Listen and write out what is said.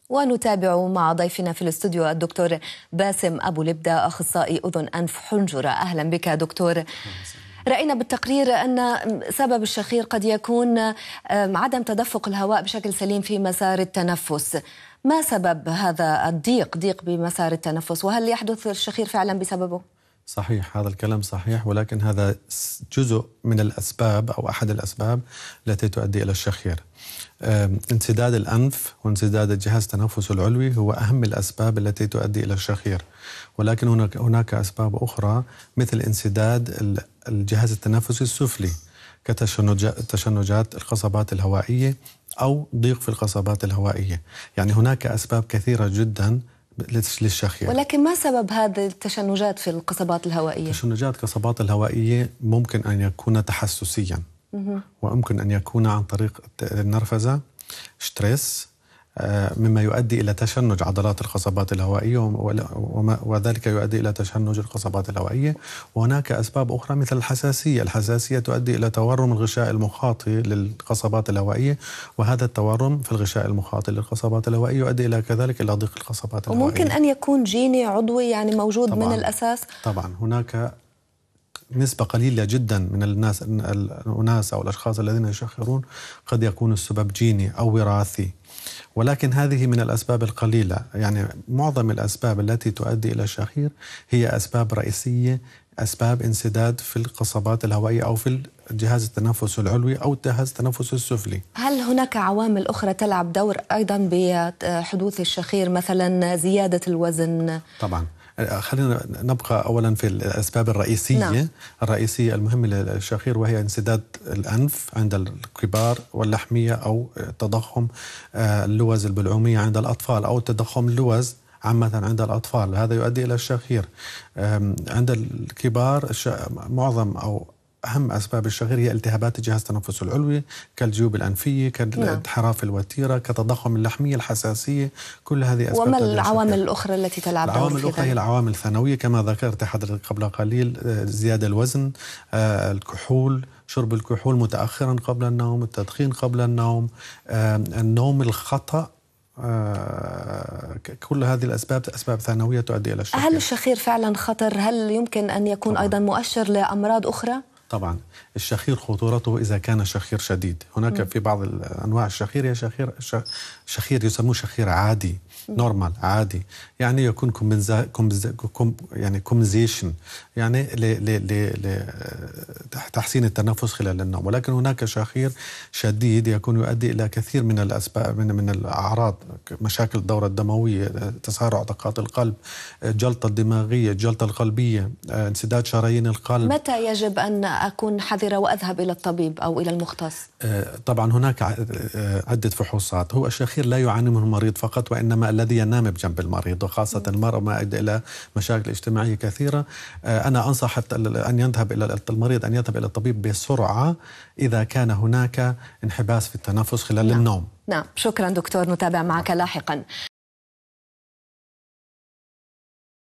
ونتابع مع ضيفنا في الاستوديو الدكتور باسم أبو لبدة، أخصائي أذن أنف حنجرة. أهلا بك دكتور. رأينا بالتقرير أن سبب الشخير قد يكون عدم تدفق الهواء بشكل سليم في مسار التنفس. ما سبب هذا ضيق بمسار التنفس، وهل يحدث الشخير فعلا بسببه؟ صحيح، هذا الكلام صحيح، ولكن هذا جزء من الأسباب أو أحد الأسباب التي تؤدي إلى الشخير. انسداد الأنف وانسداد الجهاز التنفس العلوي هو أهم الأسباب التي تؤدي إلى الشخير، ولكن هناك أسباب أخرى مثل انسداد الجهاز التنفسي السفلي كتشنجات القصبات الهوائية أو ضيق في القصبات الهوائية. يعني هناك أسباب كثيرة جدا للشخير. ولكن ما سبب هذه التشنجات في القصبات الهوائية؟ تشنجات القصبات الهوائية ممكن أن يكون تحسسيا، وممكن أن يكون عن طريق النرفزة، ستريس، مما يؤدي إلى تشنج عضلات القصبات الهوائية، وذلك يؤدي إلى تشنج القصبات الهوائية. وهناك أسباب أخرى مثل الحساسية تؤدي إلى تورم الغشاء المخاطي للقصبات الهوائية، وهذا التورم في الغشاء المخاطي للقصبات الهوائية يؤدي إلى كذلك إلى ضيق القصبات الهوائية. وممكن أن يكون جيني عضوي يعني موجود طبعاً من الأساس؟ طبعا هناك نسبة قليلة جدا من الناس أو الأشخاص الذين يشخرون قد يكون السبب جيني أو وراثي، ولكن هذه من الأسباب القليلة. يعني معظم الأسباب التي تؤدي إلى الشخير هي أسباب رئيسية، أسباب انسداد في القصبات الهوائية أو في الجهاز التنفس العلوي أو الجهاز التنفس السفلي. هل هناك عوامل أخرى تلعب دور أيضا بحدوث الشخير، مثلا زيادة الوزن؟ طبعا خلينا نبقى أولا في الأسباب الرئيسية. نعم. الرئيسية المهمة للشخير وهي انسداد الأنف عند الكبار، واللحمية أو تضخم اللوز البلعومية عند الأطفال، أو تضخم اللوز عامة عند الأطفال، هذا يؤدي إلى الشخير. عند الكبار معظم أو أهم أسباب الشخير هي التهابات الجهاز التنفس العلوي كالجيوب الأنفية، كالانحراف الوتيرة، كتضخم اللحمية، الحساسية، كل هذه أسباب. وما العوامل الأخرى التي تلعب دور؟ العوامل الأخرى هي العوامل الثانوية كما ذكرت حضرتك قبل قليل، زيادة الوزن، الكحول، شرب الكحول متأخرا قبل النوم، التدخين قبل النوم، النوم الخطأ، كل هذه الأسباب أسباب ثانوية تؤدي إلى الشخير. هل الشخير فعلا خطر؟ هل يمكن أن يكون طبعاً أيضا مؤشر لأمراض أخرى؟ طبعا الشخير خطورته إذا كان شخير شديد. هناك في بعض أنواع الشخير هي شخير يسموه شخير عادي، نورمال، عادي، يعني يكون كومزيشن، يعني لتحسين التنفس خلال النوم. ولكن هناك شخير شديد يكون يؤدي إلى كثير من الأسباب، من الأعراض، مشاكل الدورة الدموية، تسارع دقات القلب، جلطة الدماغية، الجلطة القلبية، انسداد شرايين القلب. متى يجب أن أكون حذرة وأذهب إلى الطبيب أو إلى المختص؟ طبعا هناك عدة فحوصات. هو الشخير لا يعاني منه المريض فقط، وإنما الذي ينام بجنب المريض، وخاصة المرأة ما أدى إلى مشاكل اجتماعية كثيرة. أنا أنصح أن يذهب إلى المريض أن يذهب إلى الطبيب بسرعة إذا كان هناك انحباس في التنفس خلال النوم. نعم، شكرا دكتور، نتابع معك لاحقا.